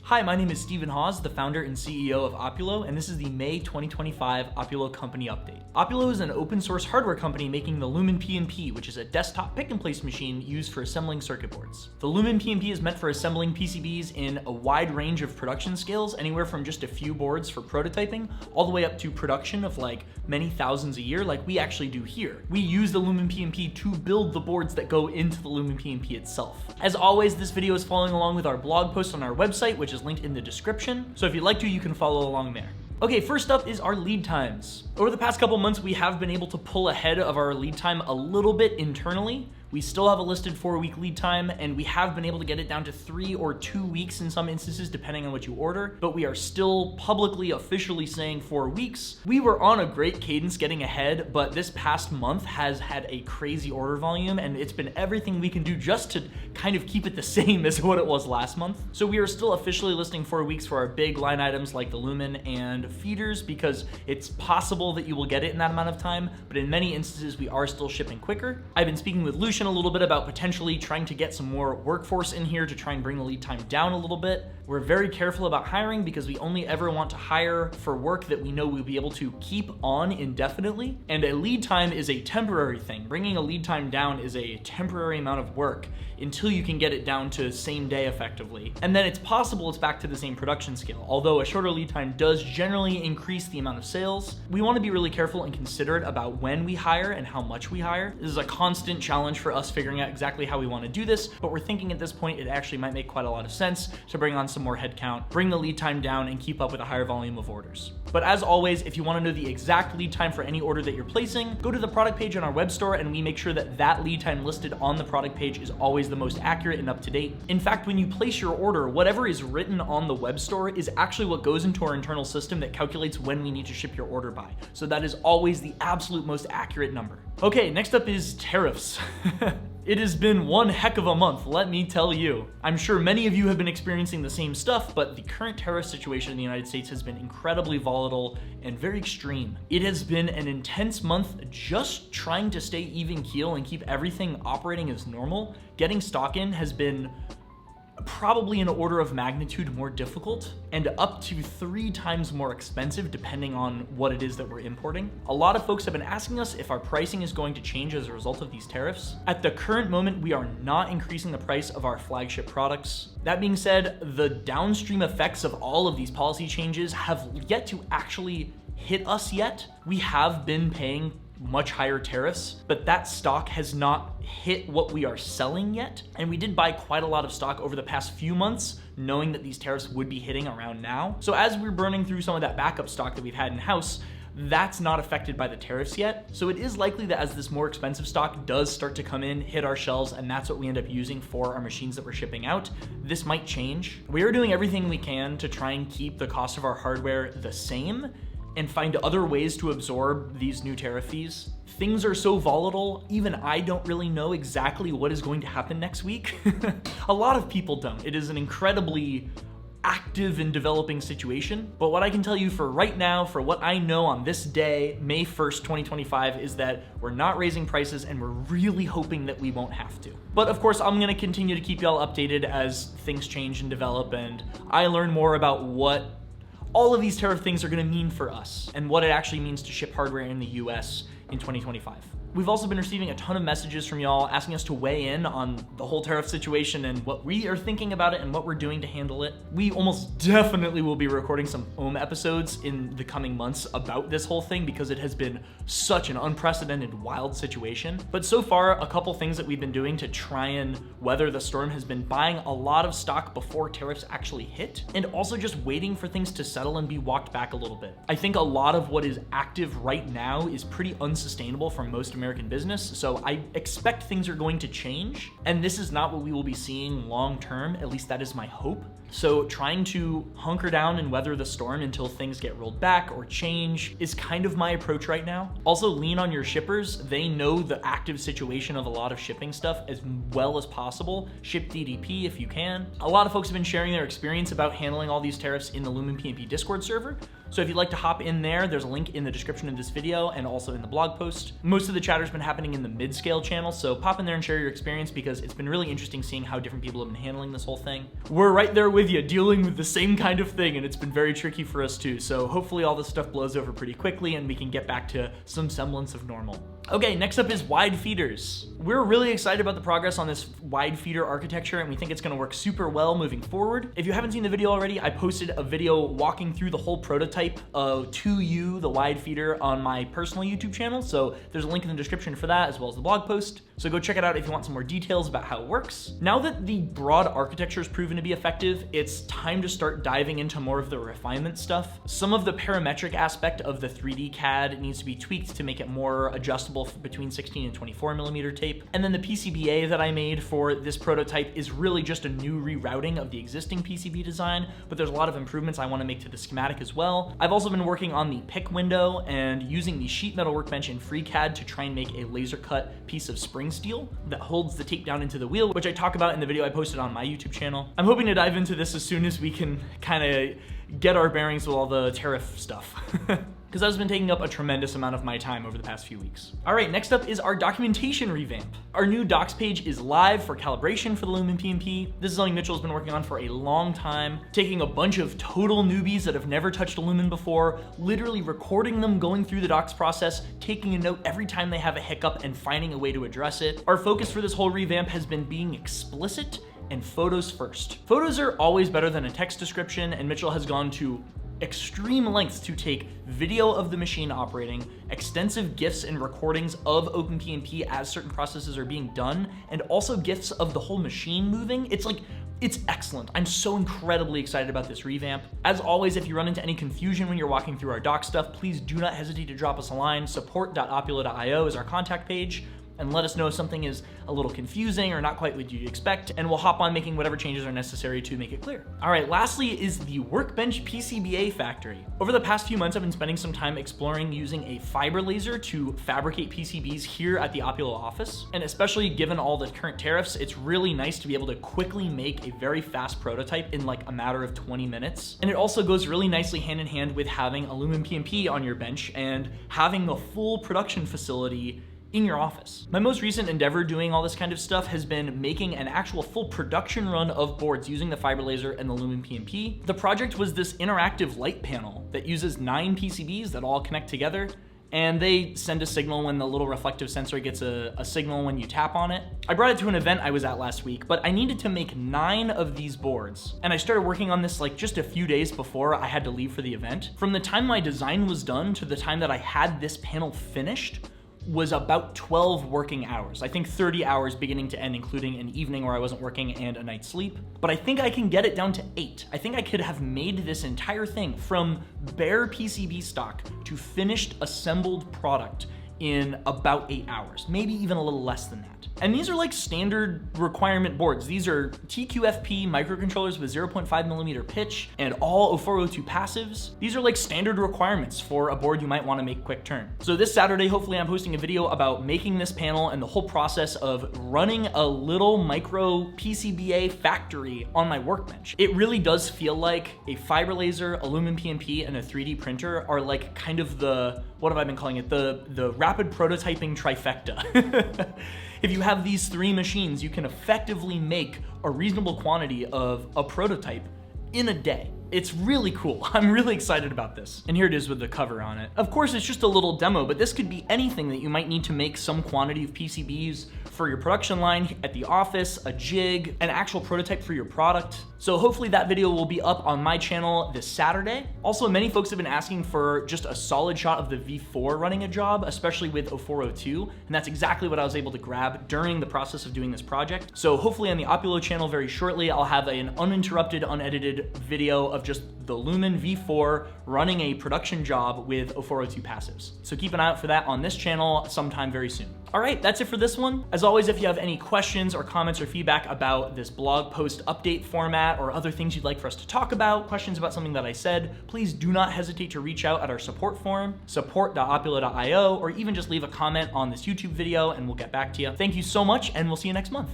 Hi, my name is Stephen Hawes, the founder and CEO of Opulo, and this is the May 2025 Opulo Company Update. Opulo is an open source hardware company making the Lumen PNP, which is a desktop pick and place machine used for assembling circuit boards. The Lumen PNP is meant for assembling PCBs in a wide range of production scales, anywhere from just a few boards for prototyping, all the way up to production of like many thousands a year, like we actually do here. We use the Lumen PNP to build the boards that go into the Lumen PNP itself. As always, this video is following along with our blog post on our website, which is linked in the description. So if you'd like to, you can follow along there. Okay, first up is our lead times. Over the past couple months, we have been able to pull ahead of our lead time a little bit internally. We still have a listed 4-week lead time, and we have been able to get it down to 3 or 2 weeks in some instances, depending on what you order, but we are still publicly, officially saying 4 weeks. We were on a great cadence getting ahead, but this past month has had a crazy order volume, and it's been everything we can do just to kind of keep it the same as what it was last month. So we are still officially listing 4 weeks for our big line items like the Lumen and feeders, because it's possible that you will get it in that amount of time, but in many instances, we are still shipping quicker. I've been speaking with Lucian a little bit about potentially trying to get some more workforce in here to try and bring the lead time down a little bit. We're very careful about hiring because we only ever want to hire for work that we know we'll be able to keep on indefinitely. And a lead time is a temporary thing. Bringing a lead time down is a temporary amount of work until you can get it down to same day effectively. And then it's possible it's back to the same production scale. Although a shorter lead time does generally increase the amount of sales, we want to be really careful and considerate about when we hire and how much we hire. This is a constant challenge for us figuring out exactly how we want to do this, but we're thinking at this point it actually might make quite a lot of sense to bring on some more headcount, bring the lead time down, and keep up with a higher volume of orders. But as always, if you want to know the exact lead time for any order that you're placing, go to the product page on our web store, and we make sure that that lead time listed on the product page is always the most accurate and up to date. In fact, when you place your order, whatever is written on the web store is actually what goes into our internal system that calculates when we need to ship your order by. So that is always the absolute most accurate number. Okay, next up is tariffs. It has been one heck of a month, let me tell you. I'm sure many of you have been experiencing the same stuff, but the current tariff situation in the United States has been incredibly volatile and very extreme. It has been an intense month just trying to stay even keel and keep everything operating as normal. Getting stock in has been probably an order of magnitude more difficult and up to 3 times more expensive depending on what it is that we're importing. A lot of folks have been asking us if our pricing is going to change as a result of these tariffs. At the current moment, we are not increasing the price of our flagship products. That being said, the downstream effects of all of these policy changes have yet to actually hit us yet. We have been paying much higher tariffs, but that stock has not hit what we are selling yet. And we did buy quite a lot of stock over the past few months, knowing that these tariffs would be hitting around now. So as we're burning through some of that backup stock that we've had in-house, that's not affected by the tariffs yet. So it is likely that as this more expensive stock does start to come in, hit our shelves, and that's what we end up using for our machines that we're shipping out, this might change. We are doing everything we can to try and keep the cost of our hardware the same and find other ways to absorb these new tariff fees. Things are so volatile, even I don't really know exactly what is going to happen next week. A lot of people don't. It is an incredibly active and developing situation, but what I can tell you for right now, for what I know on this day, May 1st, 2025, is that we're not raising prices and we're really hoping that we won't have to. But of course, I'm gonna continue to keep y'all updated as things change and develop and I learn more about what all of these tariff things are gonna mean for us and what it actually means to ship hardware in the US in 2025. We've also been receiving a ton of messages from y'all asking us to weigh in on the whole tariff situation and what we are thinking about it and what we're doing to handle it. We almost definitely will be recording some episodes in the coming months about this whole thing because it has been such an unprecedented, wild situation. But so far, a couple things that we've been doing to try and weather the storm has been buying a lot of stock before tariffs actually hit, and also just waiting for things to settle and be walked back a little bit. I think a lot of what is active right now is pretty unsustainable for most American business, so I expect things are going to change, and this is not what we will be seeing long term, at least that is my hope. So trying to hunker down and weather the storm until things get rolled back or change is kind of my approach right now. Also, lean on your shippers. They know the active situation of a lot of shipping stuff as well as possible. Ship DDP if you can. A lot of folks have been sharing their experience about handling all these tariffs in the Lumen PNP Discord server. So if you'd like to hop in there, there's a link in the description of this video and also in the blog post. Most of the chatter's been happening in the mid-scale channel, so pop in there and share your experience because it's been really interesting seeing how different people have been handling this whole thing. We're right there with you, dealing with the same kind of thing, and it's been very tricky for us too. So hopefully all this stuff blows over pretty quickly and we can get back to some semblance of normal. Okay, next up is wide feeders. We're really excited about the progress on this wide feeder architecture, and we think it's gonna work super well moving forward. If you haven't seen the video already, I posted a video walking through the whole prototype of 2U, the wide feeder, on my personal YouTube channel, so there's a link in the description for that as well as the blog post. So go check it out if you want some more details about how it works. Now that the broad architecture has proven to be effective, it's time to start diving into more of the refinement stuff. Some of the parametric aspect of the 3D CAD needs to be tweaked to make it more adjustable between 16 and 24 millimeter tape. And then the PCBA that I made for this prototype is really just a new rerouting of the existing PCB design, but there's a lot of improvements I want to make to the schematic as well. I've also been working on the pick window and using the sheet metal workbench in FreeCAD to try and make a laser cut piece of spring steel that holds the tape down into the wheel, which I talk about in the video I posted on my YouTube channel. I'm hoping to dive into this as soon as we can kind of get our bearings with all the tariff stuff. Because that's been taking up a tremendous amount of my time over the past few weeks. All right, next up is our documentation revamp. Our new docs page is live for calibration for the Lumen PNP. This is something Mitchell's been working on for a long time, taking a bunch of total newbies that have never touched a Lumen before, literally recording them going through the docs process, taking a note every time they have a hiccup and finding a way to address it. Our focus for this whole revamp has been being explicit and photos first. Photos are always better than a text description, and Mitchell has gone to extreme lengths to take video of the machine operating, extensive GIFs and recordings of OpenPNP as certain processes are being done, and also GIFs of the whole machine moving. It's excellent. I'm so incredibly excited about this revamp. As always, if you run into any confusion when you're walking through our doc stuff, please do not hesitate to drop us a line. support.opulo.io is our contact page, and let us know if something is a little confusing or not quite what you'd expect, and we'll hop on making whatever changes are necessary to make it clear. All right, lastly is the Workbench PCBA Factory. Over the past few months, I've been spending some time exploring using a fiber laser to fabricate PCBs here at the Opulo office, and especially given all the current tariffs, it's really nice to be able to quickly make a very fast prototype in like a matter of 20 minutes. And it also goes really nicely hand in hand with having a Lumen PNP on your bench and having a full production facility in your office. My most recent endeavor doing all this kind of stuff has been making an actual full production run of boards using the fiber laser and the Lumen PNP. The project was this interactive light panel that uses 9 PCBs that all connect together, and they send a signal when the little reflective sensor gets a signal when you tap on it. I brought it to an event I was at last week, but I needed to make 9 of these boards, and I started working on this like just a few days before I had to leave for the event. From the time my design was done to the time that I had this panel finished was about 12 working hours. I think 30 hours beginning to end, including an evening where I wasn't working and a night's sleep. But I think I can get it down to 8. I think I could have made this entire thing from bare PCB stock to finished assembled product in about 8 hours, maybe even a little less than that. And these are like standard requirement boards. These are TQFP microcontrollers with 0.5 millimeter pitch and all 0402 passives. These are like standard requirements for a board you might want to make quick turn. So this Saturday, hopefully I'm posting a video about making this panel and the whole process of running a little micro PCBA factory on my workbench. It really does feel like a fiber laser, a Lumen PNP, and a 3D printer are like kind of the, what have I been calling it? The rapid prototyping trifecta. If you have these 3 machines, you can effectively make a reasonable quantity of a prototype in a day. It's really cool. I'm really excited about this. And here it is with the cover on it. Of course, it's just a little demo, but this could be anything that you might need to make some quantity of PCBs for your production line at the office, a jig, an actual prototype for your product. So hopefully that video will be up on my channel this Saturday. Also, many folks have been asking for just a solid shot of the V4 running a job, especially with 0402, and that's exactly what I was able to grab during the process of doing this project. So hopefully on the Opulo channel very shortly, I'll have an uninterrupted, unedited video of just the Lumen V4 running a production job with 0402 passives. So keep an eye out for that on this channel sometime very soon. All right, that's it for this one. As always, if you have any questions or comments or feedback about this blog post update format or other things you'd like for us to talk about, questions about something that I said, please do not hesitate to reach out at our support forum, support.opulo.io, or even just leave a comment on this YouTube video and we'll get back to you. Thank you so much, and we'll see you next month.